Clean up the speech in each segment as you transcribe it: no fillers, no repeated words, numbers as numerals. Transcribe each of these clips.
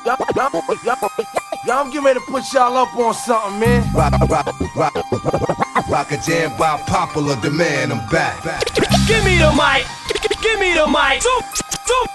Y'all, I'm getting ready to put y'all up on something, man. Rock a jam by popular demand, I'm back. Give me the mic, give me the mic.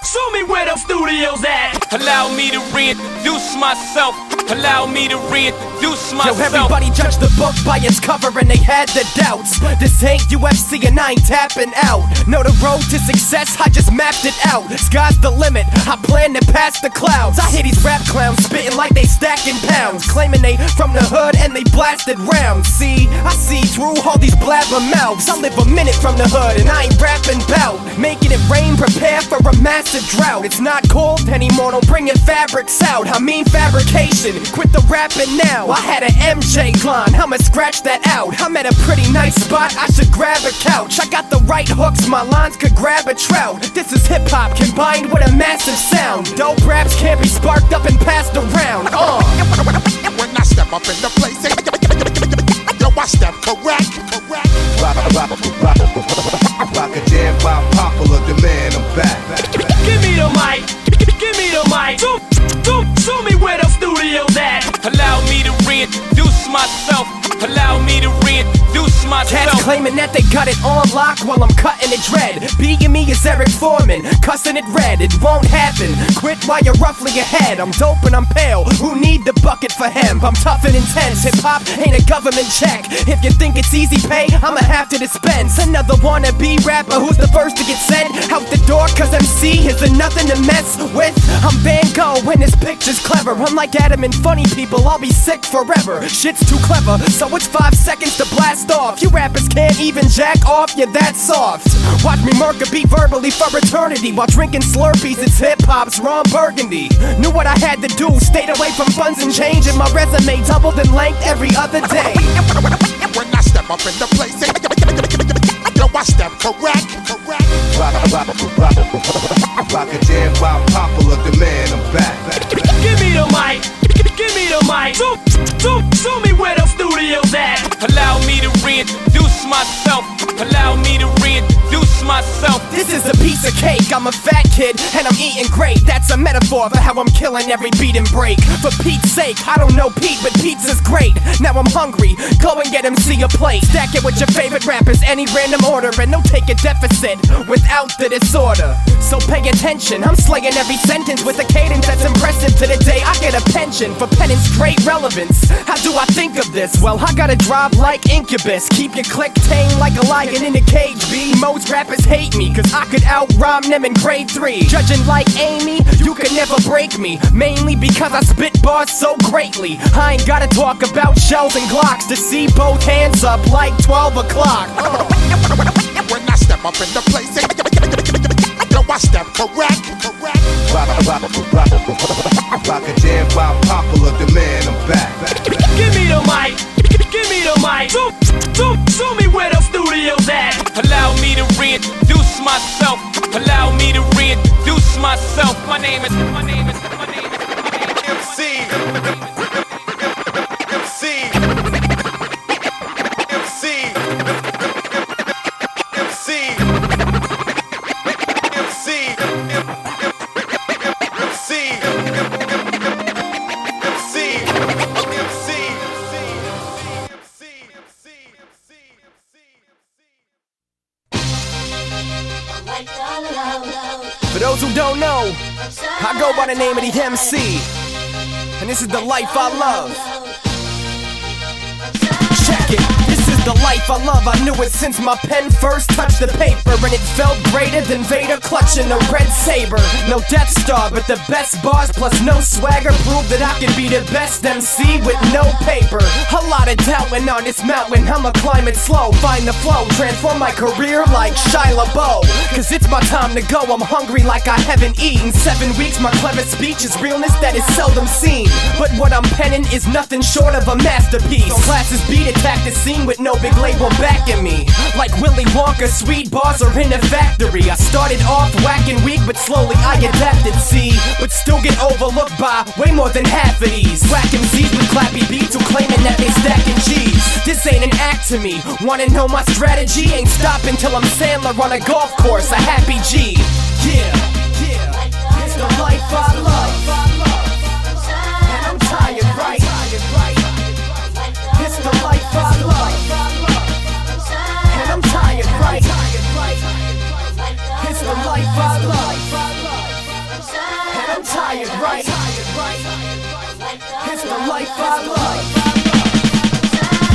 Show me where the studio's at. Allow me to reintroduce myself. Allow me to reintroduce myself. Yo, everybody judge the book by its cover and they had their doubts. This ain't UFC and I ain't tapping out. Know the road to success, I just mapped it out. Sky's the limit, I plan to pass the clouds. I hear these rap clowns spitting like they stacking pounds, claiming they from the hood and they blasted rounds. See, I see through all these blabber mouths. I live a minute from the hood and I ain't rapping bout making it rain, prepare for a massive drought. It's not cold anymore, don't bring your fabrics out. I mean fabrication, quit the rapping now. I had an Emsee line, I'ma scratch that out. I'm at a pretty nice spot, I should grab a couch. I got the right hooks, my lines could grab a trout. This is hip-hop combined with a massive sound. Dope raps can't be sparked up and passed around. When I step up in the place, yo, I step correct. Rock a jam by popular demand, I'm back. Give me the mic, give me the mic. Show me where the studio's at. Allow me to reintroduce myself. Allow me to reintroduce myself. Cats claiming that they got it on lock while I'm cutting it dread. Being me is Eric Foreman, cussing it red. It won't happen, quit while you're roughly ahead. I'm dope and I'm pale, who need the bucket for hemp? I'm tough and intense, hip-hop ain't a government check. If you think it's easy pay, I'ma have to dispense. Another wannabe rapper who's the first to get sent out the door, cause MC isn't nothing to mess with. I'm Van Gogh when this picture's clever. I'm like Adam and funny people, I'll be sick forever. Shit's too clever, so it's 5 seconds to blast off. You rappers can't even jack off, you're that soft. Watch me murk a beat verbally for eternity while drinking Slurpees, it's hip-hop's Ron Burgundy. Knew what I had to do, stayed away from funds and change, and my resume doubled in length every other day. When I step up in the place, yo, I step correct. Rock a jam by popular demand, I'm back. Give me the mic, give me the mic. Show me where the studio's at. Allow me to reintroduce myself. Allow me to reintroduce myself. This is a piece of cake, I'm a fat kid and I'm eating great. That's a metaphor for how I'm killing every beat and break. For Pete's sake, I don't know Pete, but pizza's great. Now I'm hungry, go and get Emsee a plate. Stack it with your favorite rappers, any random order, and don't take a deficit without the disorder. So pay attention, I'm slaying every sentence with a cadence that's impressive. To the day I get a pension for penning straight relevance. How do I think of this? Well, I gotta drive like Incubus, keep your click tame like a lion in a cage, B. Most rappers hate me, cause I could out-rhyme them in grade 3. Judging like Amy, you could never break me, mainly because I spit bars so greatly. I ain't gotta talk about shells and Glocks to see both hands up like 12 o'clock. When I step up in the place, yo, I step correct. Rock a jam by popular demand, I'm back. Give me the mic, give me the mic. Show me where the studio's at. Allow me to reintroduce myself. Allow me to reintroduce myself. My name is Emsee. Emsee. Emsee. Emsee. Emsee. For those who don't know, I go by the name of the Emsee, and this is the life I love. Check it. This is the life I love. I knew it since my pen first touched the paper, and it felt greater than Vader clutching a red saber. No Death Star, but the best bars plus no swagger prove that I can be the best MC with no paper. A lot of doubting on this mountain, I'ma climb it slow, find the flow, transform my career like Shia LaBeouf. Cause it's my time to go, I'm hungry like I haven't eaten 7 weeks. My clever speech is realness that is seldom seen, but what I'm penning is nothing short of a masterpiece. Classes beat attack the scene with no big label backing me. Like Willy Wonka, sweet bars are in the factory. I started off whack and weak, but slowly I adapted, see. But still get overlooked by way more than half of these whack MCs with clappy beats who claiming that they stacking cheese. This ain't an act to me. Wanna know my strategy? Ain't stopping till I'm Sandler on a golf course, a happy G. Yeah, it's the life I love. the life I love.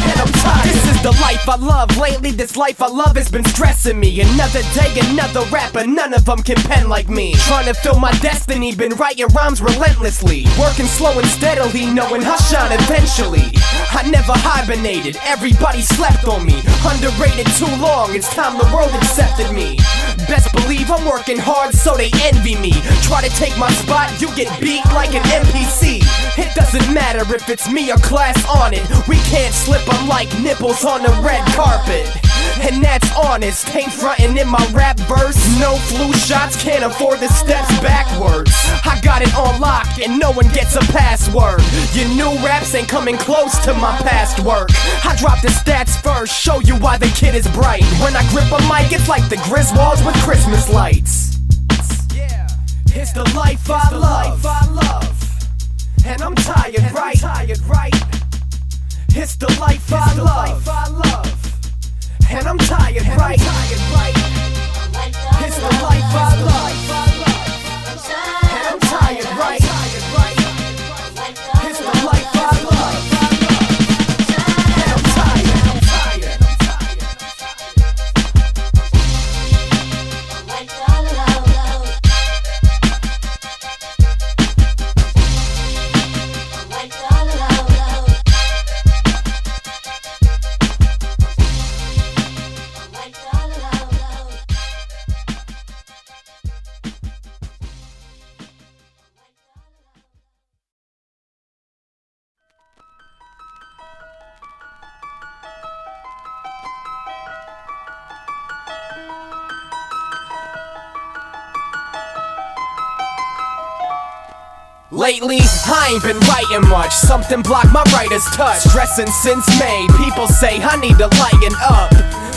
And I'm tired. This is the life I love. Lately this life I love has been stressing me. Another day, another rapper, none of them can pen like me. Trying to fill my destiny, been writing rhymes relentlessly. Working slow and steadily, knowing I'll shine eventually. I never hibernated, everybody slept on me. Underrated too long, it's time the world accepted me. Best believe I'm working hard so they envy me. Try to take my spot, you get beat like an NPC. It doesn't matter if it's me or class on it. We can't slip, I'm like nipples on the red carpet. And that's honest, ain't frontin' in my rap verse. No flu shots, can't afford the steps backwards. I got it on lock and no one gets a password. Your new raps ain't coming close to my past work. I drop the stats first, show you why the kid is bright. When I grip a mic, it's like the Griswolds with Christmas lights. Yeah, it's the life I love. And I'm tired, right? It's the life I love. And I'm tired, right? It's the life I love. And I'm tired, right? It's the life I love. And I'm tired. Lately, I ain't been writing much. Something blocked my writer's touch. Stressing since May, people say I need to lighten up.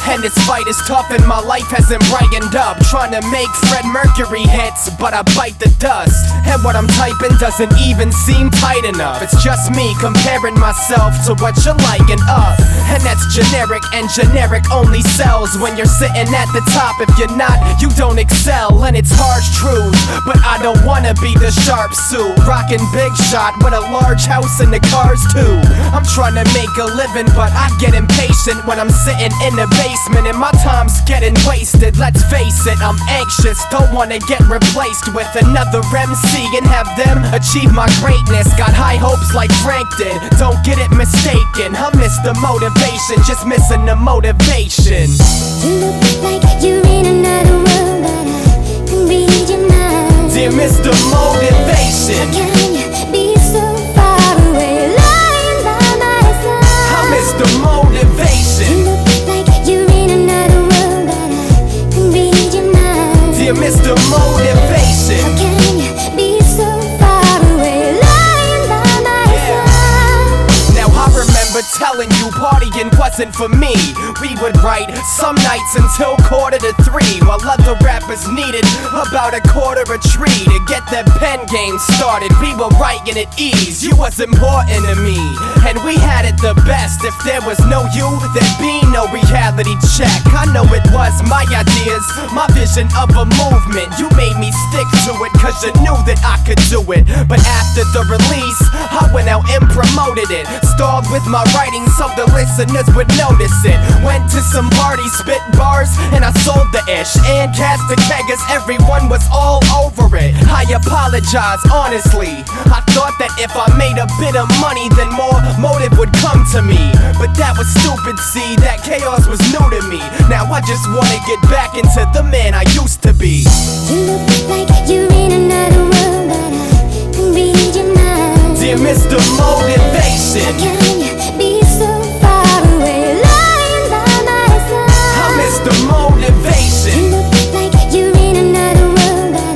And this fight is tough and my life hasn't brightened up. Trying to make Fred Mercury hits, but I bite the dust. And what I'm typing doesn't even seem tight enough. It's just me comparing myself to what you're liking up. And that's generic, and generic only sells when you're sitting at the top. If you're not, you don't excel. And it's harsh truth, but I don't wanna be the sharp suit. Rockin' big shot with a large house and the cars too. I'm trying to make a living, but I get impatient when I'm sitting in the basement and my time's getting wasted. Let's face it, I'm anxious, don't wanna get replaced with another MC and have them achieve my greatness. Got high hopes like Frank did, don't get it mistaken. I miss the motivation, just missing the motivation. You look like you're in another world, but I can read your mind. Dear Mr. Motivation, how can you be so far away, lying by my side? I miss the motivation. You look like you're in another world, but I can read your mind. Dear Mr. Motivation, how can you be so far away, lying by my side? now I remember telling you partying wasn't for me. We would write some nights until 2:45, while other rappers needed about a quarter a tree to get their pen game started. We were writing at ease, you was important to me, and we had it the best. If there was no you, there'd be no reality check. I know it was my ideas, my vision of a movement. You made me stick to it cause you knew that I could do it. But after the release, I went out and promoted it. Stalled with my writing so the listeners would notice it. Went to some parties, spit bars, and I sold the ish. And cast the keggers, everyone was all over it. I apologize, honestly. I thought that if I made a bit of money, then more motive would come to me. But that was stupid, see, that chaos was new to me. Now I just wanna get back into the man I used to be. You look like you're in another world, but I can read your mind. Dear Mr. Motivation, how can you be so far away, lying by my side? I miss the motivation. You look like you're in another world, but I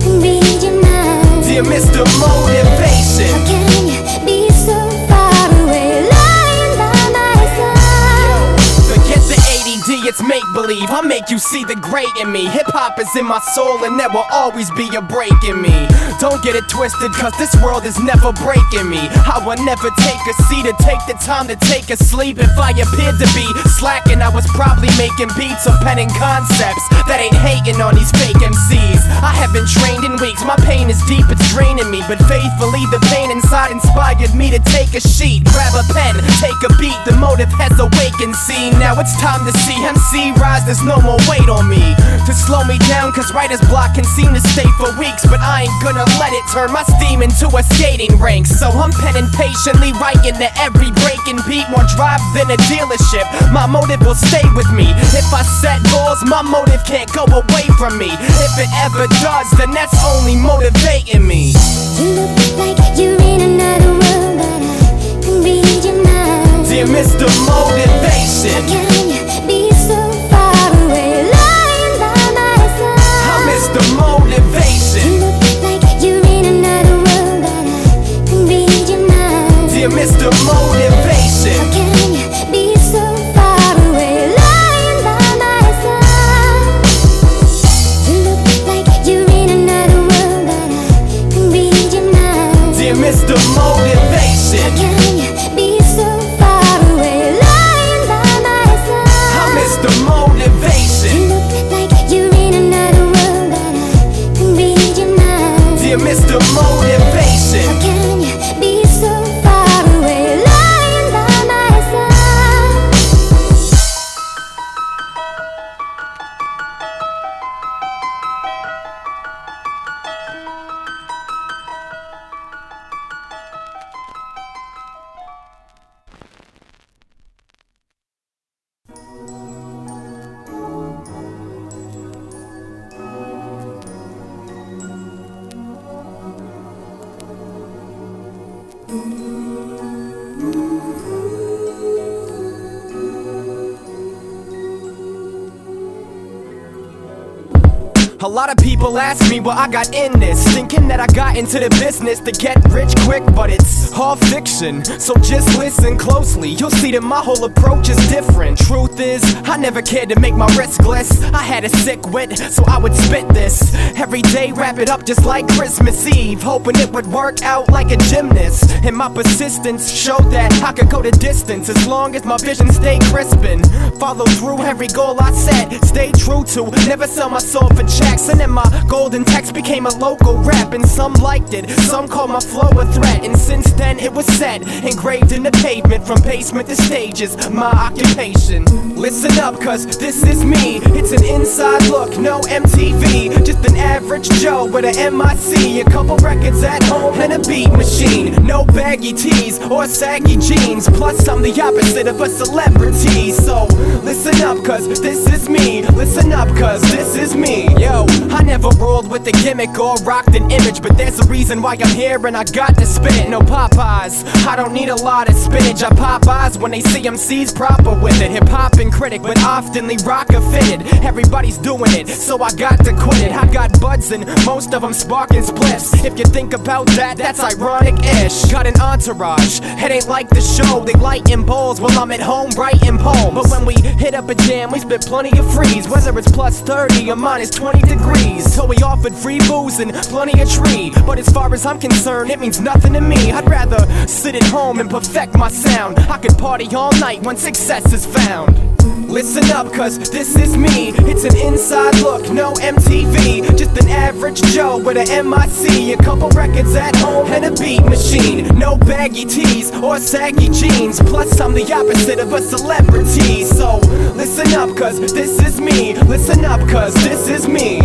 can read your mind. Dear Mr. Motivation, how can you be so far away, lying by my side? forget the ADD, it's make-believe. believe, I'll make you see the great in me. Hip-hop is in my soul and there will always be a break in me. Don't get it twisted, cause this world is never breaking me. I will never take a seat or take the time to take a sleep. If I appeared to be slacking, I was probably making beats or penning concepts that ain't hating on these fake MCs. I haven't trained in weeks, my pain is deep, it's draining me. But faithfully, the pain inside inspired me to take a sheet, grab a pen, take a beat. The motive has awakened, see. Now it's time to see MC rise, there's no more weight on me to slow me down, cause writer's block can seem to stay for weeks. But I ain't gonna let it turn my steam into a skating rink. So I'm penning patiently, writing to every breaking beat. More drive than a dealership, my motive will stay with me. If I set goals, my motive can't go away from me. If it ever does, then that's only motivating me. You look like you're in another world, but I can read your mind. Dear Mr. Motivation, How can you be so far away, lying by my side? I'm Mr. Motivation. You look like you're in another world, but I can read your mind. Dear Mr. Motivation, How can you be so far away, lying by my side? You look like you're in another world, but I can read your mind. dear Mr. How Motivation, can you be so far away, lying by my side? I'm Mr. You Motivation, look like you're in another world, but I can read your mind. dear Mr. How Motivation, can you be so far away, lying by my side? A lot of people ask me what I got in this, thinking that I got into the business to get rich quick, but it's all fiction. So just listen closely, you'll see that my whole approach is different. Truth is, I never cared to make my wrist gliss. I had a sick wit, so I would spit this every day, wrap it up just like Christmas Eve, hoping it would work out like a gymnast. And my persistence showed that I could go the distance as long as my vision stayed crispin'. Follow through every goal I set, stay true to, never sell my soul for checks. And then my golden text became a local rap, and some liked it, some called my flow a threat. And since then it was set, engraved in the pavement, from basement to stages, my occupation. Listen up, cause this is me, it's an inside look, no MTV. Just an average Joe with an MIC, a couple records at home and a beat machine. No baggy tees or saggy jeans, plus I'm the opposite of a celebrity. So listen up, cause this is me, listen up, cause this is me. Yo, I never rolled with a gimmick or rocked an image, but there's a reason why I'm here and I got to spit. No Popeyes, I don't need a lot of spinach. I pop eyes when they see MCs proper with it. Hip-hop and critic, but oftenly rocker fitted. Everybody's doing it, so I got to quit it. I got buds and most of them sparking spliffs. If you think about that, that's ironic-ish. Got an entourage, it ain't like the show. They lightin' bowls while I'm at home writing poems. But when we hit up a jam, we spit plenty of freeze, whether it's plus 30 or minus 20 degrees. So we offered free booze and plenty of tree, but as far as I'm concerned, it means nothing to me. I'd rather sit at home and perfect my sound. I could party all night when success is found. Listen up, cause this is me, it's an inside look, no MTV. Just an average Joe with an MIC, a couple records at home and a beat machine. No baggy tees or saggy jeans, plus I'm the opposite of a celebrity. So listen up, cause this is me, listen up, cause this is me.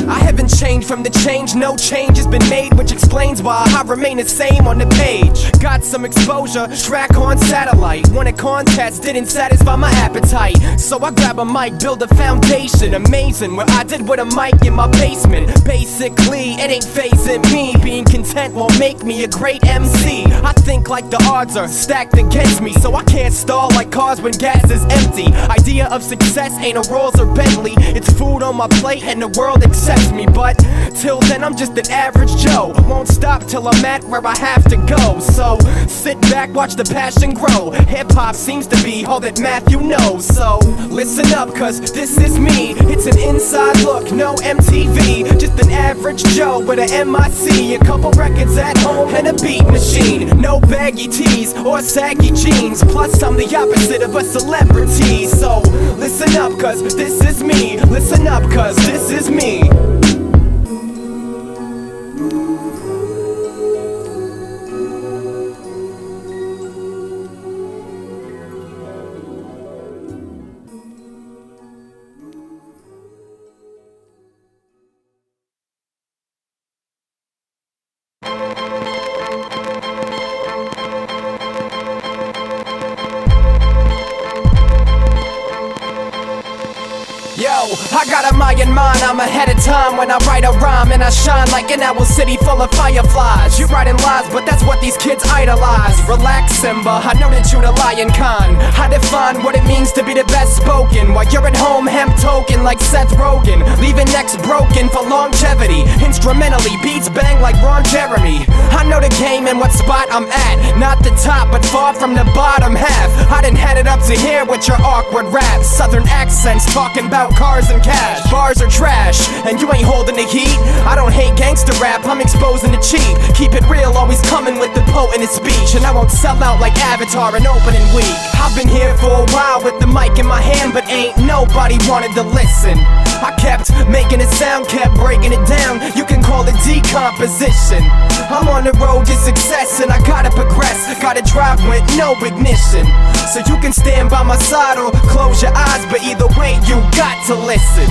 I haven't changed from the change, no change has been made, which explains why I remain the same on the page. Got some exposure, track on satellite. Won a contest, didn't satisfy my appetite, so I grab a mic, build a foundation. Amazing, where I did with a mic in my basement. Basically, it ain't phasing me, being content won't make me a great MC. I think think like the odds are stacked against me, so I can't stall like cars when gas is empty. Idea of success ain't a Rolls or Bentley, it's food on my plate and the world accepts me. But till then I'm just an average Joe, won't stop till I'm at where I have to go. So sit back, watch the passion grow. Hip-hop seems to be all that Matthew knows. So listen up, cause this is me. It's an inside look, no MTV. Just an average Joe with an MIC, a couple records at home and a beat machine. No baggy tees or saggy jeans, plus I'm the opposite of a celebrity. So listen up, cause this is me. Listen up, cause this is me. Yo, I got a million mind, I'm ahead of time when I write a rhyme, and I shine like an owl city full of fireflies. You writing lies, but that's what these kids idolize. Relax, Simba, I know that you the lion kind. I define what it means to be the best spoken, while you're at home hemp token like Seth Rogen, leaving necks broken for longevity. Instrumentally, beats bang like Ron Jeremy. I know the game and what spot I'm at, not the top, but far from the bottom half. I done had it up to here with your awkward raps, southern accents talking about cars and cash. Bars are trash, and you ain't holding the heat. I don't hate gangster rap, I'm exposing the cheat. Keep it real, always coming with the potent speech, and I won't sell out like Avatar in opening week. I've been here for a while with the mic in my hand, but ain't nobody wanted to listen. I kept making it sound, kept breaking it down. You can call it decomposition. I'm on the road to success, and I gotta progress. Gotta drive with no ignition, so you can stand by my side or close your eyes, but either way you got to listen.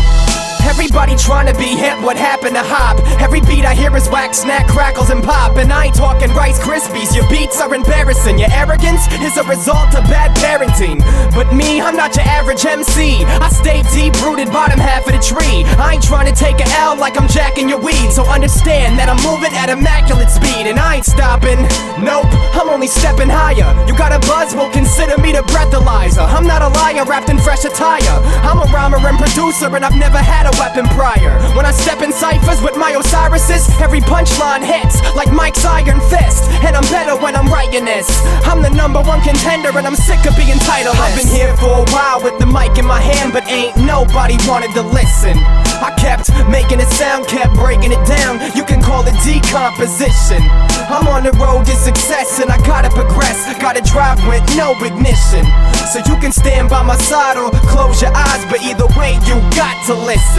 Everybody trying to be hip, what happened to hop? Every beat I hear is whack, snack, crackles and pop. And I ain't talking Rice Krispies, your beats are embarrassing. Your arrogance is a result of bad parenting. But me, I'm not your average MC. I stay deep rooted bottom half of the tree. I ain't trying to take a L like I'm jacking your weed, so understand that I'm moving at immaculate speed, and I ain't stopping, nope, I'm only stepping higher. You got a buzz, well consider me the breathalyzer. I'm not a liar wrapped in fresh attire. I'm a rhymer and producer, and I've never had a weapon prior. When I step in ciphers with my Osiris's, every punchline hits like Mike's iron fist, and I'm better when I'm writing this. I'm the #1 contender, and I'm sick of being titleless. I've been here for a while with the mic in my hand, but ain't nobody wanted to listen. I kept making it sound, kept breaking it down. You can call it decomposition. I'm on the road to success, and I gotta progress. Gotta drive with no ignition, so you can stand by my side or close your eyes, but either way you got to listen.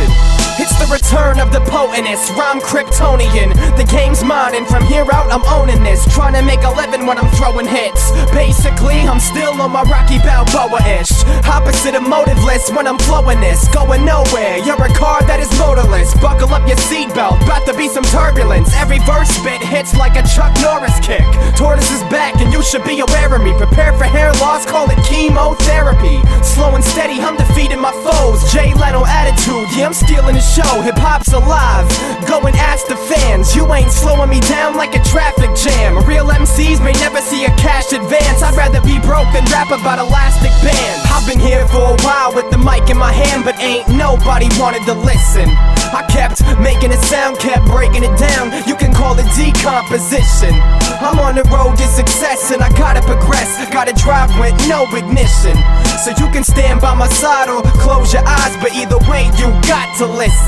It's the return of the potentist, rhyme Kryptonian. The game's mine, and from here out I'm owning this. Trying to make a living when I'm throwing hits. Basically, I'm still on my Rocky Balboa-ish. Opposite of motiveless when I'm flowing this. Going nowhere, you're a car that is motorless. Buckle up your seatbelt, about to be some turbulence. Every verse spit hits like a Chuck Norris kick. Tortoise is back, and you should be aware of me. Prepare for hair loss, call it chemotherapy. Slow and steady, I'm defeating my foes. Jay Leno attitude, yeah, I'm stealing the show. Hip-hop's alive, go and ask the fans. You ain't slowing me down like a traffic jam. Real MCs may never see a cash advance. I'd rather be broke than rap about elastic bands. I've been here for a while with the mic in my hand, but ain't nobody wanted to listen. I kept making it sound, kept breaking it down. You can call it decomposition. I'm on the road to success, and I gotta progress. Gotta drive with no ignition, so you can stand by my side or close your eyes, but either way you got to listen.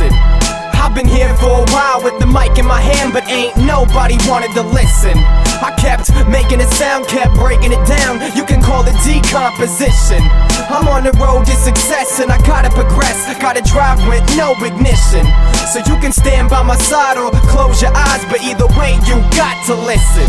I've been here for a while with the mic in my hand, but ain't nobody wanted to listen. I kept making it sound, kept breaking it down. You can call it decomposition. I'm on the road to success, and I gotta progress. Gotta drive with no ignition, so you can stand by my side or close your eyes, but either way you got to listen.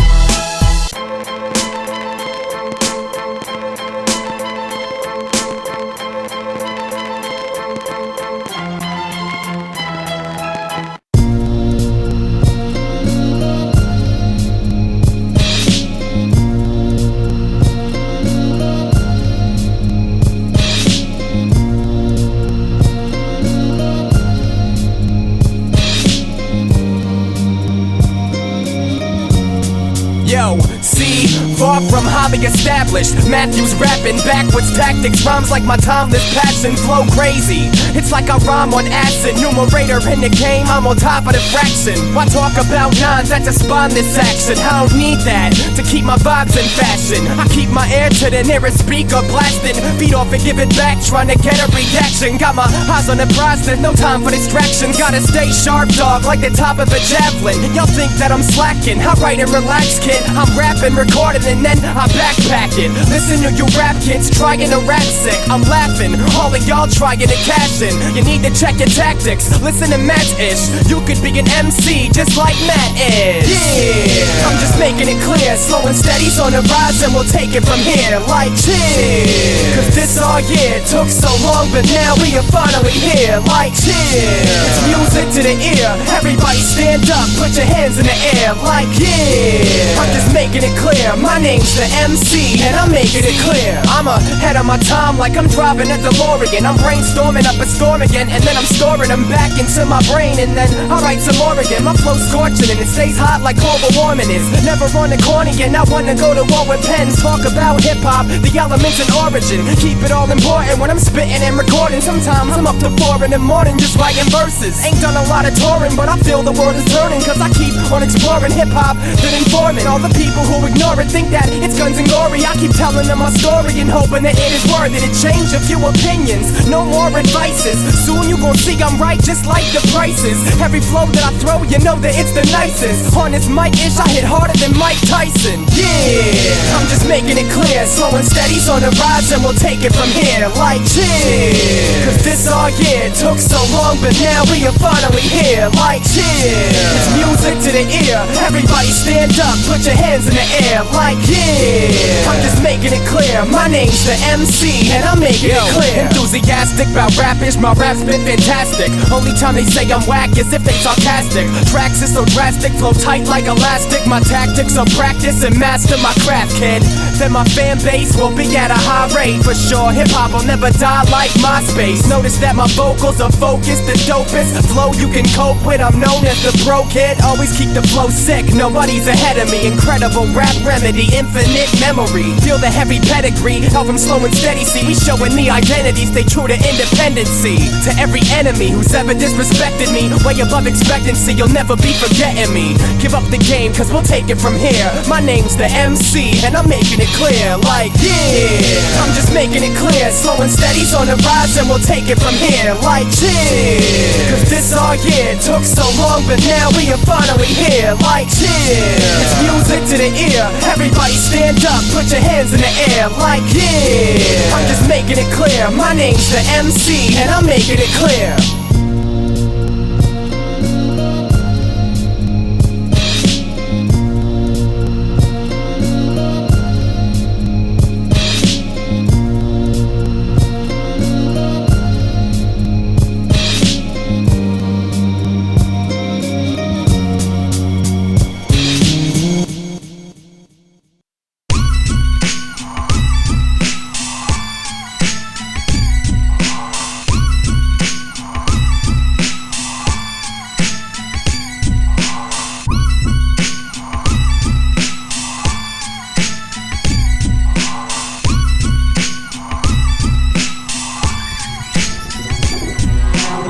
Yo, See, far from hobby established, Matthew's rapping backwards tactics, rhymes like my timeless passion flow crazy. It's like I rhyme on acid, numerator in the game, I'm on top of the fraction. Why talk about nines, that's a spineless action. I don't need that to keep my vibes in fashion. I keep my ear to the nearest speaker, blasting beat off and give it back, trying to get a reaction. Got my eyes on the prize, there's no time for distraction. Gotta stay sharp, dog, like the top of a javelin. Y'all think that I'm slacking, I write and relax, kid. I'm rapping, recording, and then I backpack it. Listen to you rap kids trying to rap sick. I'm laughing, all of y'all trying to cash in. You need to check your tactics, listen to Matt's ish. You could be an MC just like Matt is. Yeah, I'm just making it clear, slow and steady's on the rise and we'll take it from here. Like cheers, cause this all year took so long, but now we are finally here. Like cheers, it's music to the ear. Everybody stand up, put your hands in the air. Like yeah, I'm just making it clear, my name's the MC and I'm making it clear. I'm ahead of my time like I'm driving a DeLorean. I'm brainstorming up a storm again, and then I'm storing them back into my brain, and then I write some more again. My flow's scorching and it stays hot like global warming is. Never on the corny and I wanna go to war with pens. Talk about hip-hop, the elements and origin. Keep it all important when I'm spitting and recording. Sometimes I'm up to 4 in the morning just writing verses. Ain't done a lot of touring, but I feel the world is turning, cause I keep on exploring hip-hop, then informing. All the people who ignore it think that it's guns and glory. I keep telling them my story and hoping that it is worthy to change a few opinions. No more advices, soon you gon' see I'm right just like the prices. Every flow that I throw, you know that it's the nicest. On this mic-ish, I hit harder than Mike Tyson. Yeah, I'm just making it clear, slow and steady's on the rise and we'll take it from here. Like cheers, cause this all year took so long, but now we are finally here. Like cheers, it's music to the ear. Everybody stand up, put your hands in the air. Like yeah, I'm just making it clear, my name's the MC and I'm making it clear. Enthusiastic about rap-ish, my rap's been fantastic. Only time they say I'm whack is if they sarcastic. Tracks is so drastic, flow tight like elastic. My tactics are practice and master my craft, kid. Then my fan base will be at a high rate. For sure, hip-hop will never die like MySpace. Notice that my vocals are focused, the dopest flow you can cope with. I'm known as the pro kid, always keep the flow sick. Nobody's ahead of me, incredible rap remedy, infinite memory. Feel the heavy pedigree, help them slow and steady. See, we showing the identity, stay true to independency. To every enemy who's ever disrespected me, way above expectancy, you'll never be forgetting me. Give up the game, cause we'll take it from here. My name's the MC, and I'm making it clear. Like, yeah, I'm just making it clear, slow and steady's on the rise, and we'll take it from here. Like, cheers, cause this all year took so long, but now we are finally here. Like, cheers, it's music to the ear. Everybody stand up, put your hands in the air. Like, yeah, I'm just making it clear, my name's the MC, and I'm making it clear.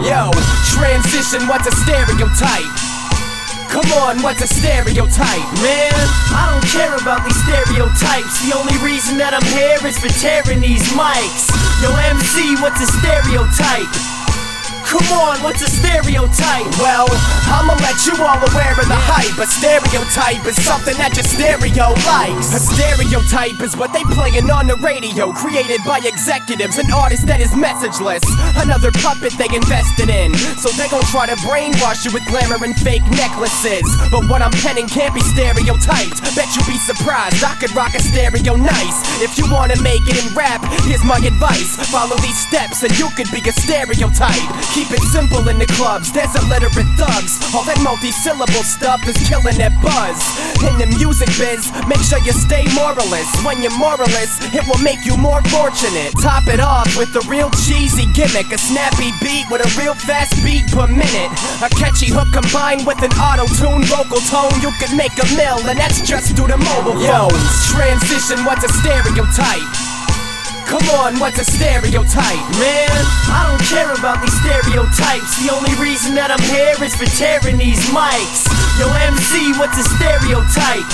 Yo, transition, what's a stereotype? Come on, what's a stereotype? Man, I don't care about these stereotypes. The only reason that I'm here is for tearing these mics. Yo, MC, what's a stereotype? Come on, what's a stereotype? Well, I'ma let you all aware of the hype. A stereotype is something that your stereo likes. A stereotype is what they playin' on the radio, created by executives, an artist that is messageless. Another puppet they invested in, so they gon' try to brainwash you with glamour and fake necklaces. But what I'm penning can't be stereotyped. Bet you'd be surprised, I could rock a stereo nice. If you wanna make it in rap, here's my advice. Follow these steps and you could be a stereotype. Keep it simple in the clubs, there's illiterate thugs. All that multi-syllable stuff is killing that buzz. In the music biz, make sure you stay moralist. When you're moralist, it will make you more fortunate. Top it off with a real cheesy gimmick, a snappy beat with a real fast beat per minute. A catchy hook combined with an auto-tune vocal tone. You could make a mill, and that's just through the mobile phones. Transition, what's a stereotype? Come on, what's a stereotype? Man, I don't care about these stereotypes. The only reason that I'm here is for tearing these mics. Yo, MC, what's a stereotype?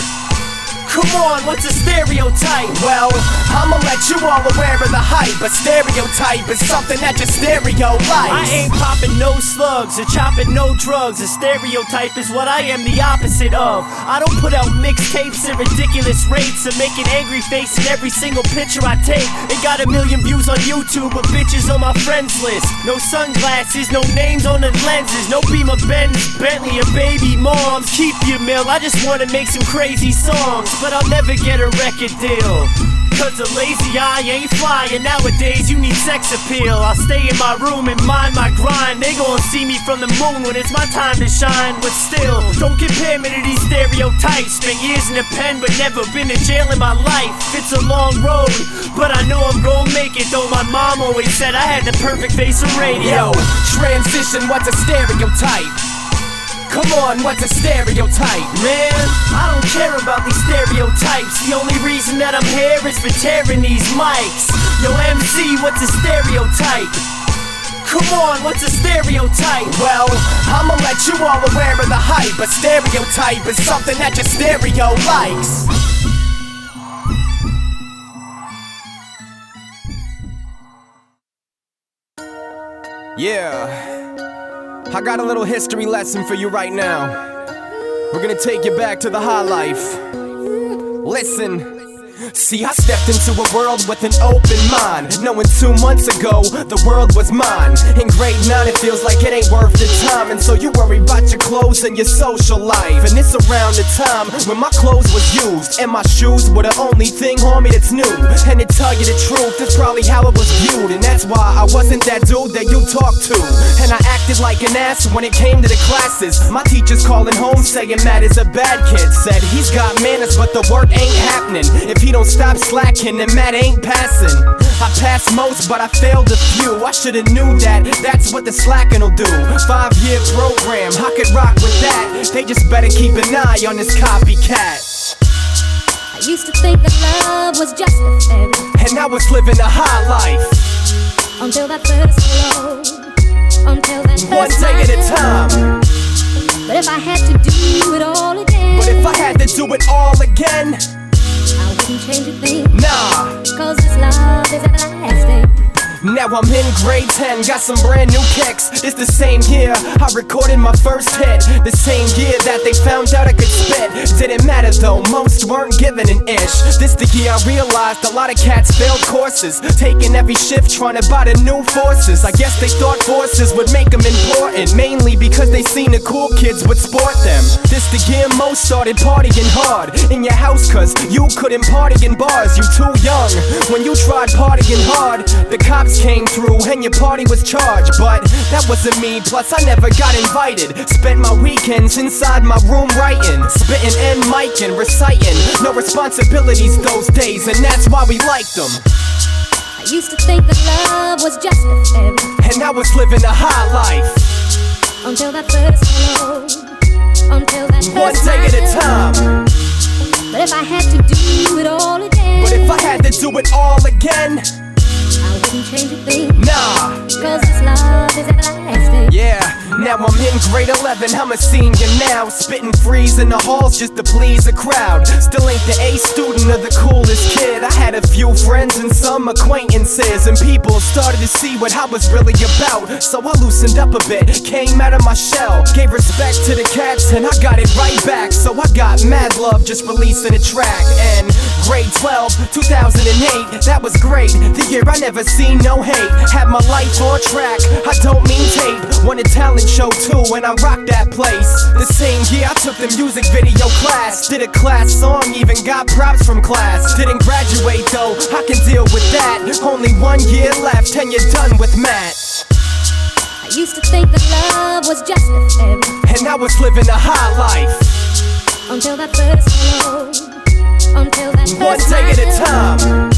Come on, what's a stereotype? Well, I'ma let you all aware of the hype. A stereotype is something that your stereo likes. I ain't popping no slugs or chopping no drugs. A stereotype is what I am the opposite of. I don't put out mixtapes at ridiculous rates or make an angry face in every single picture I take. It got 1 million views on YouTube, but bitches on my friends list. No sunglasses, no names on the lenses. No Beamer Benz, Bentley, or baby moms. Keep your mill, I just wanna make some crazy songs, but I'll never get a record deal, cause a lazy eye ain't flying. Nowadays you need sex appeal. I'll stay in my room and mind my grind. They gon' see me from the moon when it's my time to shine. But still, don't compare me to these stereotypes. Spent years in the pen but never been to jail in my life. It's a long road, but I know I'm gon' make it. Though my mom always said I had the perfect face for radio. Yo, transition, what's a stereotype? Come on, what's a stereotype? Man, I don't care about these stereotypes. The only reason that I'm here is for tearing these mics. Yo, MC, what's a stereotype? Come on, what's a stereotype? Well, I'ma let you all aware of the hype. A stereotype is something that your stereo likes. Yeah, I got a little history lesson for you right now. We're gonna take you back to the high life. Listen. See, I stepped into a world with an open mind, knowing 2 months ago the world was mine. In grade 9 it feels like it ain't worth the time, and so you worry about your clothes and your social life. And it's around the time when my clothes was used and my shoes were the only thing on me that's new. And to tell you the truth, that's probably how it was viewed, and that's why I wasn't that dude that you talked to. And I acted like an ass when it came to the classes. My teachers calling home saying Matt is a bad kid. Said he's got manners but the work ain't happening. If he don't stop slacking, then Matt ain't passing. I passed most, but I failed a few. I should've knew that, that's what the slacking will do. 5-year program, I could rock with that. They just better keep an eye on this copycat. I used to think that love was just a fairy, and I was living a high life, until that first hello, until that first one day at a time. But if I had to do it all again, But if I had to do it all again, I wouldn't change a thing. nah, Cause this love is everlasting. now I'm in grade 10, got some brand new kicks. It's the same year I recorded my first hit, the same year that they found out I could spit. Didn't matter though, most weren't given an ish. This the year I realized a lot of cats failed courses, taking every shift trying to buy the new forces. I guess they thought forces would make them important, mainly because they seen the cool kids would sport them. This the year most started partying hard in your house, cause you couldn't party in bars, you too young. When you tried partying hard, the cops came through and your party was charged. But that wasn't me, plus I never got invited. Spent my weekends inside my room writing, spitting and micing, reciting. No responsibilities those days, and that's why we liked them. I used to think that love was just a fairy, And I was living a high life, until that first hello, until that one first day at a smile. time. But if I had to do it all again, But if I had to do it all again, I wouldn't change a thing. nah. Cause this love is everlasting. Yeah, now I'm in grade 11, I'm a senior now, spitting freeze in the halls just to please a crowd. Still ain't the A student or the coolest kid. I had a few friends and some acquaintances, and people started to see what I was really about. So I loosened up a bit, came out of my shell, gave respect to the cats, and I got it right back. So I got mad love just releasing a track. And grade 12, 2008, that was great, the year I never seen no hate. Had my life on track, I don't mean tape. Won a talent show too, and I rocked that place. The same year I took the music video class, did a class song, even got props from class. Didn't graduate though, I can deal with that. Only 1 year left and you're done with Matt. I used to think that love was just a fairy, and I was living a high life. until that first hello, until that One first day at a smile. time.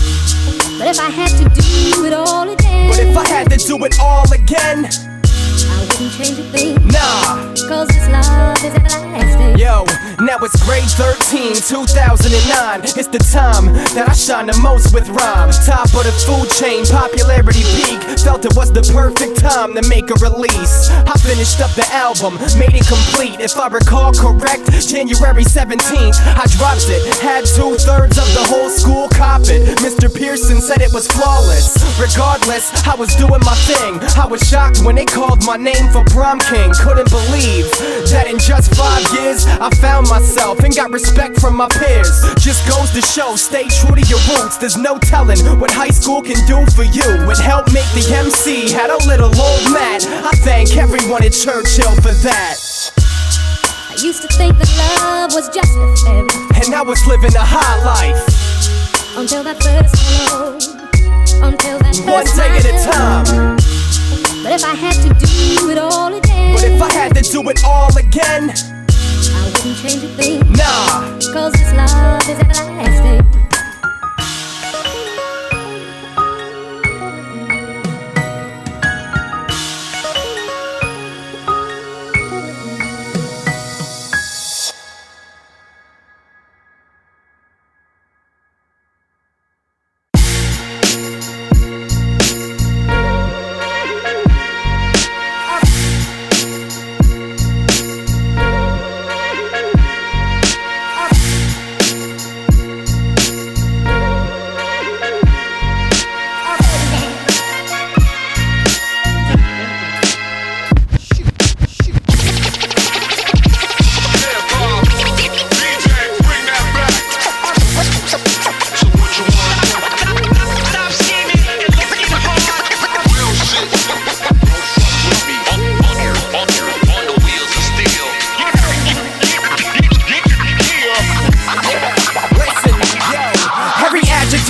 But if I had to do it all again, But if I had to do it all again, I wouldn't change a thing. nah. Cause this love is everlasting. Yo, now it's grade 13, 2009. It's the time that I shine the most with rhyme. Top of the food chain, popularity peak. Felt it was the perfect time to make a release. I finished up the album, made it complete. If I recall correct, January 17th, I dropped it. Had 2/3 of the whole school cop it. Mr. Pearson said it was flawless. Regardless, I was doing my thing. I was shocked when they called my name for prom king. Couldn't believe that in just 5 years I found myself and got respect from my peers. Just goes to show, stay true to your roots. There's no telling what high school can do for you. It helped make the MC, had a little old Matt. I thank everyone at Churchill for that. I used to think that love was just a fairy, And I was living a high life. until that first hello, until that first One day at a smile. time. But if I had to do it all again, But if I had to do it all again, I wouldn't change a thing. nah. Cause this love is everlasting.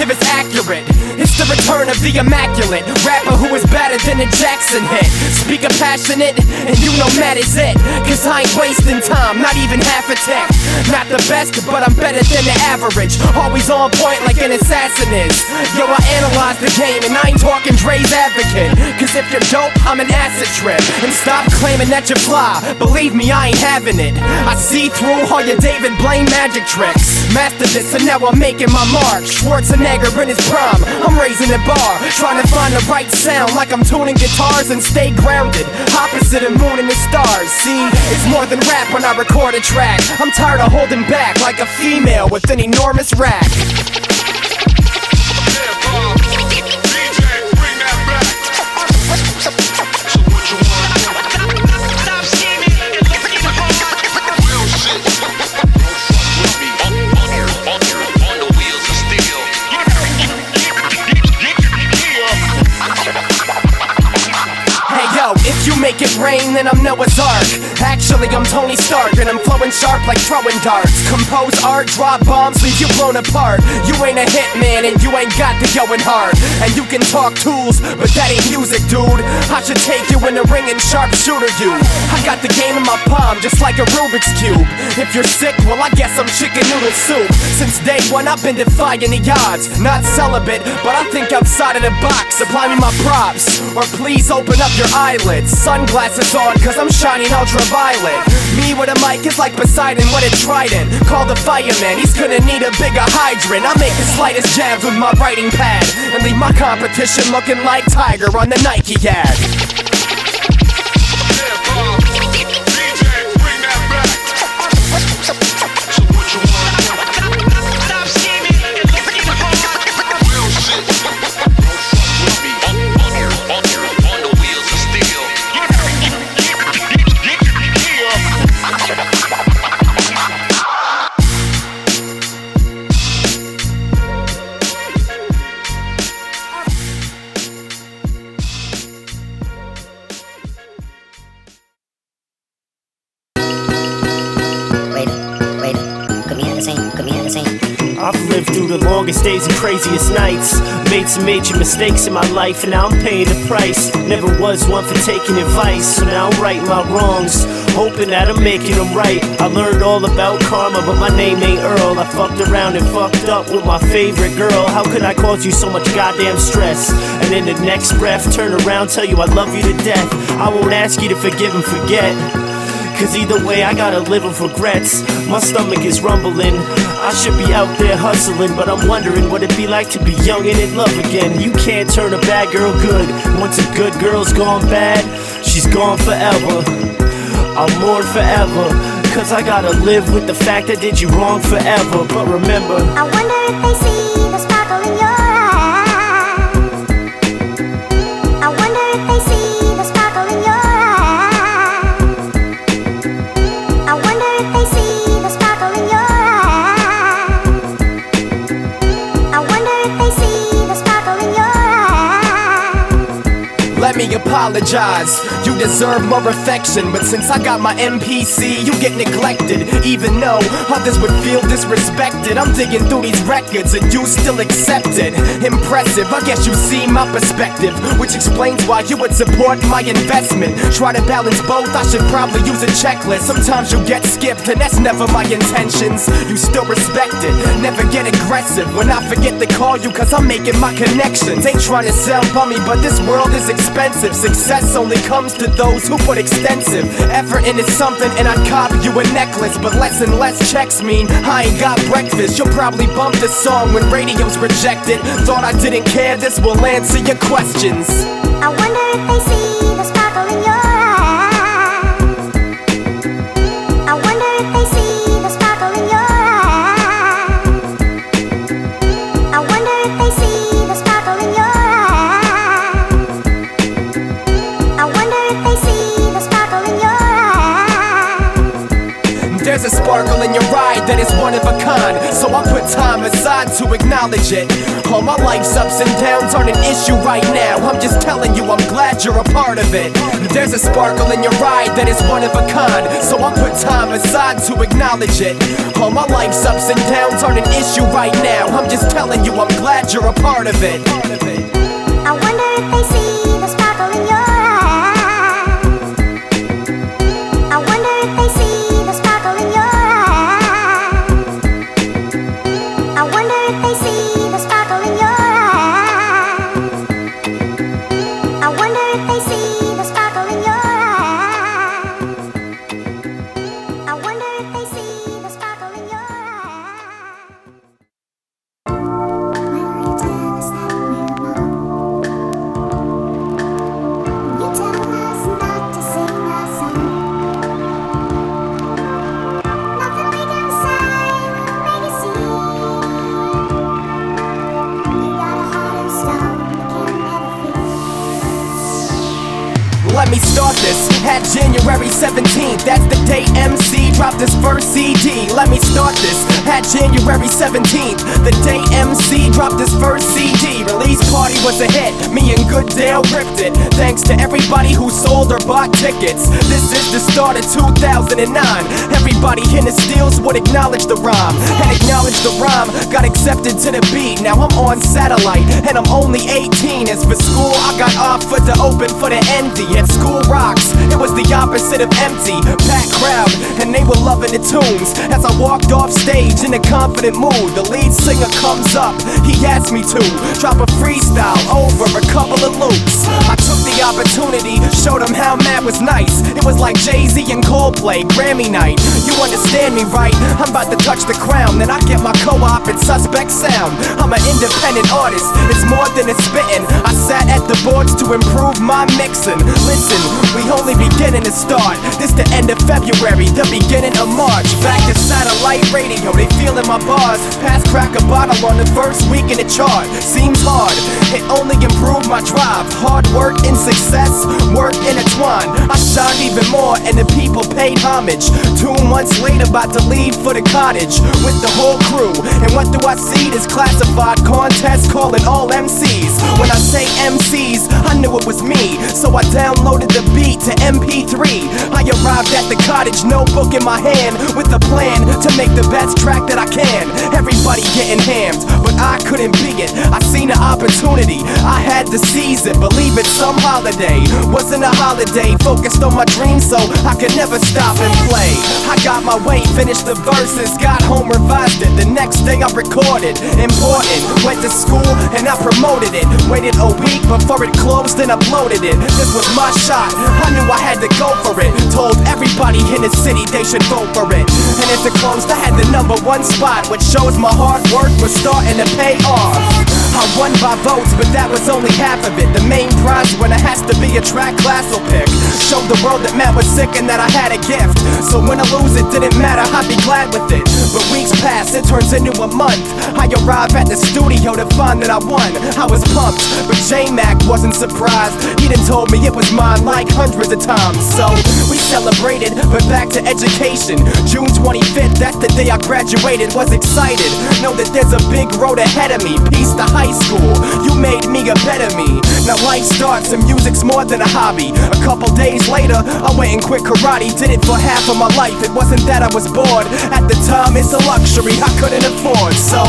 Is accurate. It's the return of the immaculate rapper who is better than a Jackson hit. Speak a passionate, and you know Matt is it. Cause I ain't wasting time, not even half a tick. Not the best, but I'm better than the average. Always on point like an assassin is. Yo, I analyze the game, and I ain't talking Dre's advocate. Cause if you're dope, I'm an acid trip. And stop claiming that you're fly. Believe me, I ain't having it. I see through all your David Blaine magic tricks. Mastered this, and now I'm making my mark. Schwarzenegger in his prime, I'm raising the bar, trying to find the right sound like I'm tuning guitars and stay grounded, opposite of moon and the stars. See, it's more than rap when I record a track. I'm tired of holding back like a female with an enormous rack. If you make it rain, then I'm Noah's Ark. Actually, I'm Tony Stark, and I'm flowing sharp like throwing darts. Compose art, drop bombs, leave you blown apart. You ain't a hitman, and you ain't got the going hard. And you can talk tools, but that ain't music, dude. I should take you in the ring and sharpshooter you. I got the game in my palm, just like a Rubik's Cube. If you're sick, well, I guess I'm chicken noodle soup. Since day one, I've been defying the odds. Not celibate, but I think outside of the box. Supply me my props, or please open up your eyelids. Sunglasses on, cause I'm shining ultraviolet. Me with a mic is like Poseidon with a trident. Call the fireman, he's gonna need a bigger hydrant. I make the slightest jabs with my writing pad and leave my competition looking like Tiger on the Nike ad. put me in the scene. I've lived through the longest days and craziest nights. Made some major mistakes in my life, and now I'm paying the price. Never was one for taking advice, so now I'm righting my wrongs, hoping that I'm making them right. I learned all about karma, but my name ain't Earl. I fucked around and fucked up with my favorite girl. How could I cause you so much goddamn stress? And in the next breath, turn around, tell you I love you to death. I won't ask you to forgive and forget, cause either way I gotta live with regrets. My stomach is rumbling, I should be out there hustling, but I'm wondering what it'd be like to be young and in love again. You can't turn a bad girl good. Once a good girl's gone bad, she's gone forever. I'll mourn forever, cause I gotta live with the fact I did you wrong forever. But remember, I wonder if they see the sparkle in your eyes. I wonder if they see the sparkle in your eyes. I wonder if they see the sparkle in your eyes. I wonder if they see the sparkle in your eyes. Let me apologize, you deserve more affection, but since I got my MPC, you get neglected. Even though others would feel disrespected, I'm digging through these records and you still accept it. Impressive, I guess you see my perspective, which explains why you would support my investment. Try to balance both, I should probably use a checklist. Sometimes you get skipped and that's never my intentions. You still respect it, never get aggressive when I forget to call you, cause I'm making my connections. Ain't trying to sell bummy, but this world is expensive. Success only comes to those who put extensive effort into something, and I'd cop you a necklace, but less and less checks mean I ain't got breakfast. You'll probably bump this song when radio's rejected. Thought I didn't care, this will answer your questions. I wonder if they see the sparkle in your eyes. I wonder if they see the sparkle in your eyes. I wonder if they see the sparkle in your eyes. I wonder if they see the sparkle in your eyes. There's a sparkle in your eye that is one of a kind, so I put time aside to acknowledge it. All my life's ups and downs aren't an issue right now, I'm just telling you I'm glad you're a part of it. There's a sparkle in your eye that is one of a kind, so I put time aside to acknowledge it. All my life's ups and downs aren't an issue right now, I'm just telling you I'm glad you're a part of it. I wonder if they see the sparkle in your eyes. I wonder if they see the sparkle in your eyes. I wonder if they see the sparkle in your eyes. I wonder if they see the sparkle in your eyes. I wonder if they see the sparkle in your eyes. Will you tell us that we're wrong? You tell us not to sing our song. Nothing we can say will make you see. You got a heart of stone we can never feel. Let me start this at January 17th. That's the day Emsee dropped his first CD. Let me start this at January 17th, the day Emsee dropped his first CD. Release party was a hit, me and Goodale ripped it. Thanks to everybody who sold or bought tickets. This is the start of 2009. Everybody in the steels would acknowledge the rhyme, and acknowledge the rhyme got accepted to the beat. Now I'm on satellite and I'm only 18. As for school, I got offered to open for the Envy. At School Rocks, it was the opposite of empty. Packed crowd, and they were loving the tunes. As I walked off stage in a confident mood, the lead singer comes up, he asked me to drop a freestyle over a couple of loops. I took the opportunity, showed him how mad was nice. It was like Jay-Z and Coldplay, Grammy night. You understand me, right? I'm about to touch the crown, then I get my co-op and Suspect sound. I'm an independent artist, it's more than a spittin'. I sat at the boards to improve my mixing. Listen, we only beginning to start. This the end of February, the beginning of March. Back to satellite radio, they feeling my bars. Pass crack a bottle on the first week in the chart. Seems hard, it only improved my drive. Hard work and success, work intertwined. I shined even more and the people paid homage. 2 months later, about to leave for the cottage with the whole crew. And what do I see? This classified contest calling all MCs. When I say MCs, I knew it was me, so I downloaded the beat to MP3. I arrived at the cottage, notebook and in my hand with a plan to make the best track that I can. Everybody getting hammed, but I couldn't be it. I seen an opportunity, I had to seize it. Believe it, some holiday wasn't a holiday. Focused on my dreams, so I could never stop and play. I got my way, finished the verses, got home, revised it. The next day I recorded, important. Went to school and I promoted it. Waited a week before it closed and uploaded it. This was my shot, I knew I had to go for it. Told everybody in the city they should vote for it. And if it closed, I had the #1 spot, which shows my hard work was starting to pay off. I won by votes, but that was only half of it. The main prize winner has to be a track class will pick. Showed the world that Matt was sick and that I had a gift. So when I lose, it didn't matter, I'd be glad with it. But weeks pass, it turns into a month. I arrive at the studio to find that I won. I was pumped, but J-Mac wasn't surprised. He done told me it was mine like hundreds of times. So we celebrated, but back to education. June 25th, that's the day I graduated. Was excited, know that there's a big road ahead of me. Peace to high school, you made me a better me. Now life starts and music's more than a hobby. A couple days later, I went and quit karate. Did it for half of my life, it wasn't that I was bored. At the time, it's a luxury I couldn't afford. So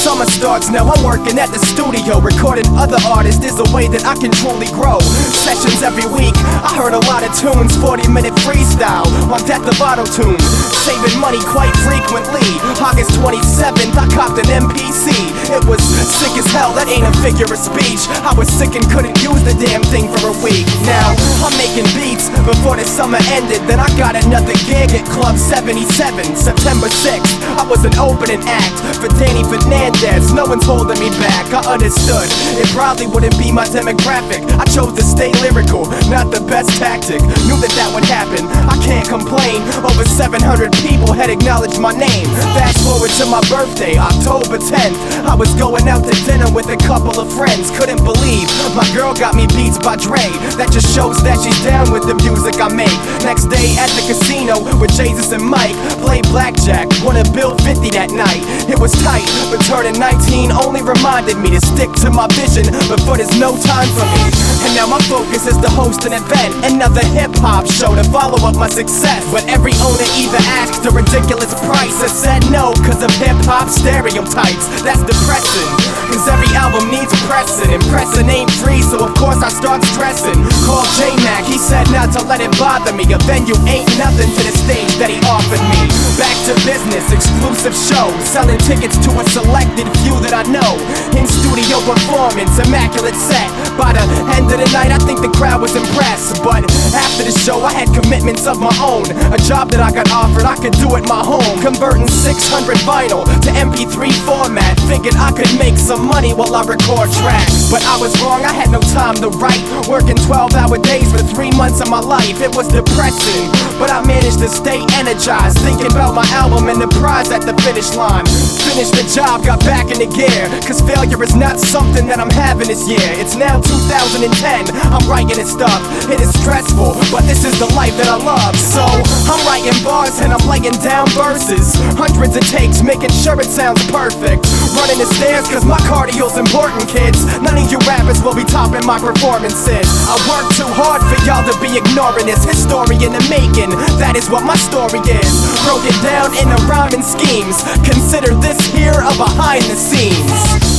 summer starts, now I'm working at the studio. Recording other artists is a way that I can truly grow. Sessions every week, I heard a lot of tunes. 40-minute freestyle on Death of Auto-Tune. Saving money quite frequently. August 27th, I copped an MPC. It was sick as hell, that ain't a figure of speech. I was sick and couldn't use the damn thing for a week. Now, I'm making beats before the summer ended. Then I got another gig at Club 77, September 6th. I was an opening act for Danny Fernandez. No one's holding me back, I understood it probably wouldn't be my demographic. I chose to stay lyrical, not the best tactic. Knew that that would happen, I can't complain. Over 700 people had acknowledged my name. Fast forward to my birthday, October 10th. I was going out to dinner with a couple of friends. Couldn't believe my girl got me beats by Dre. That just shows that she's down with the music I make. Next day at the casino with Jesus and Mike, played blackjack, won a bill 50 that night. It was tight, but turning 19 only reminded me to stick to my vision before there's no time for me. And now my focus is to host an event, another hip-hop show to follow up my success. But every owner either asked a ridiculous price or said no cause of hip-hop stereotypes. That's depressing, cause every album needs pressing, and pressing ain't free, so of course I start stressing. Called J-Mac, he said not to let it bother me. A venue ain't nothing to the stage that he offered me. Back to business, exclusive show, selling tickets to a selected few that I know. In studio performance, immaculate set. By the end of the night, I think the crowd was impressed. But after the show, I had commitments of my own. A job that I got offered, I could do at my home. Converting 600 vinyl to MP3 format. Figured I could make some money while I record tracks. But I was wrong, I had no time to write. Working 12-hour days for 3 months of my life. It was depressing, but I managed to stay energized, thinking about my album and the prize at the finish line. Finished the job, got back into gear, cause failure is not something that I'm having this year. It's now 2010, I'm writing this stuff. It is stressful, but this is the life that I love. So I'm writing bars and I'm laying down verses. Hundreds of takes, making sure it sounds perfect. Running the stairs cause my cardio's important, kids. None of you rappers will be topping my performances. I work too hard for y'all to be ignoring this. History in the making, that is what my story is. Broken down into rhyming schemes. Consider this here a behind the scenes.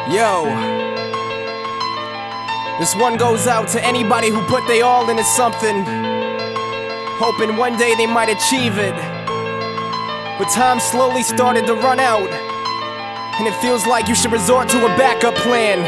Yo, this one goes out to anybody who put they all into something, hoping one day they might achieve it. But time slowly started to run out, and it feels like you should resort to a backup plan,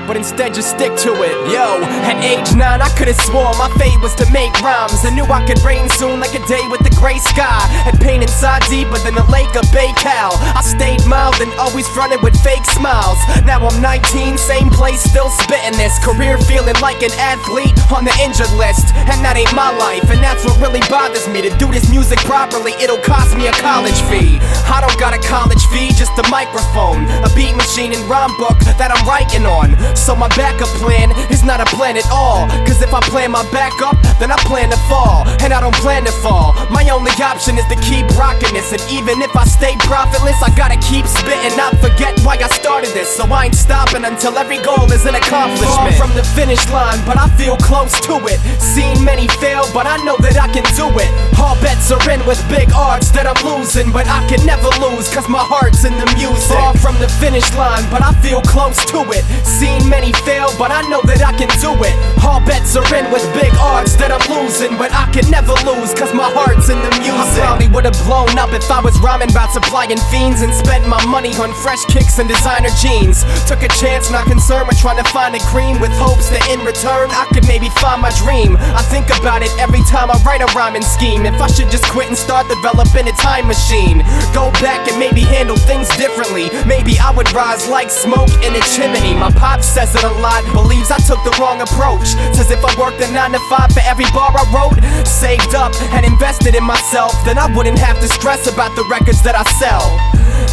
but instead just stick to it. Yo, at age 9 I could've swore my fate was to make rhymes. I knew I could reign soon like a day with the gray sky. Had pain inside deeper than the lake of Baikal. I stayed mild and always fronted with fake smiles. Now I'm 19, same place, still spitting this. Career feeling like an athlete on the injured list. And that ain't my life, and that's what really bothers me. To do this music properly, it'll cost me a college fee. I don't got a college fee, just a microphone, a beat machine and rhyme book that I'm writing on. So my backup plan is not a plan at all. Cause if I plan my back up, then I plan to fall. And I don't plan to fall. My only option is to keep rocking this. And even if I stay profitless, I gotta keep spitting, not forget why I started this. So I ain't stopping until every goal is an accomplishment. Far from the finish line, but I feel close to it. Seen many fail, but I know that I can do it. All bets are in with big odds that I'm losing, but I can never lose, cause my heart's in the music. Far from the finish line, but I feel close to it. Seen many fail, but I know that I can do it. All bets are in with big odds that I'm losing, but I can never lose, cause my heart's in the music. I probably would've blown up if I was rhyming about supplying fiends and spent my money on fresh kicks and designer jeans. Took a chance, not concerned with trying to find a cream, with hopes that in return I could maybe find my dream. I think about it every time I write a rhyming scheme. If I should just quit and start developing a time machine, go back and maybe handle things differently. Maybe I would rise like smoke in a chimney. My pop says it a lot, believes I took the wrong approach. Says if I worked a 9 to 5 for every bar I wrote, saved up and invested in myself, then I wouldn't have to stress about the records that I sell.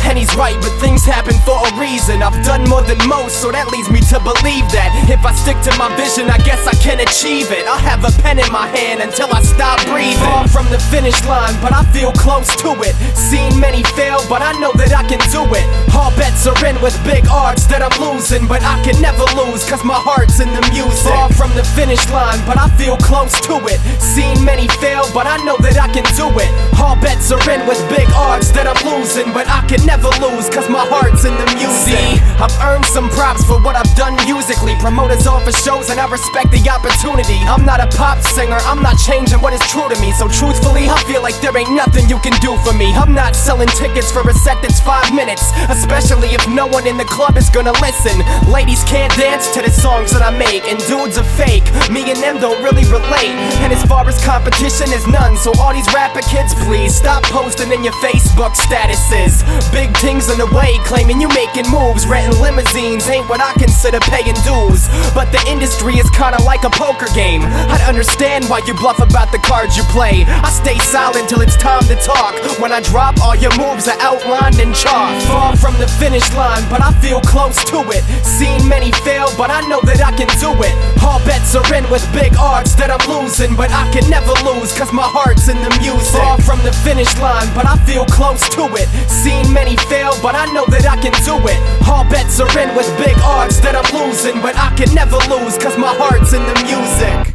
And he's right, but things happen for a reason. I've done more than most, so that leads me to believe that if I stick to my vision, I guess I can achieve it. I'll have a pen in my hand until I stop breathing. Far from the finish line, but I feel close to it. Seen many fail, but I know that I can do it. All bets are in with big odds that I'm losing, but I can never lose, cause my heart's in the music. Far from the finish line, but I feel close to it. Seen many fail, but I know that I can do it. All bets are in with big odds that I'm losing, but I can never lose, cause my heart's in the music. See, I've earned some props for what I've done musically. Promoters offer shows and I respect the opportunity. I'm not a pop singer, I'm not changing what is true to me. So truthfully, I feel like there ain't nothing you can do for me. I'm not selling tickets for a set that's 5 minutes, especially if no one in the club is gonna listen. Ladies can't dance to the songs that I make, and dudes are fake. Me and them don't really relate, and as far as competition is none. So all these rapper kids, please stop posting in your Facebook statuses. Big things in the way, claiming you making moves. Renting limousines ain't what I consider paying dues. But the industry is kinda like a poker game. I'd understand why you bluff about the cards you play. I stay silent till it's time to talk. When I drop, all your moves are outlined in chalk. Far from the finish line, but I feel close to it. Seen many fail, but I know that I can do it. All bets are in with big odds that I'm losing, but I can never lose, cause my heart's in the music. Far from the finish line, but I feel close to it. Seen many fail, but I know that I can do it. All bets are in with big odds that I'm losing, but I can never lose, cause my heart's in the music.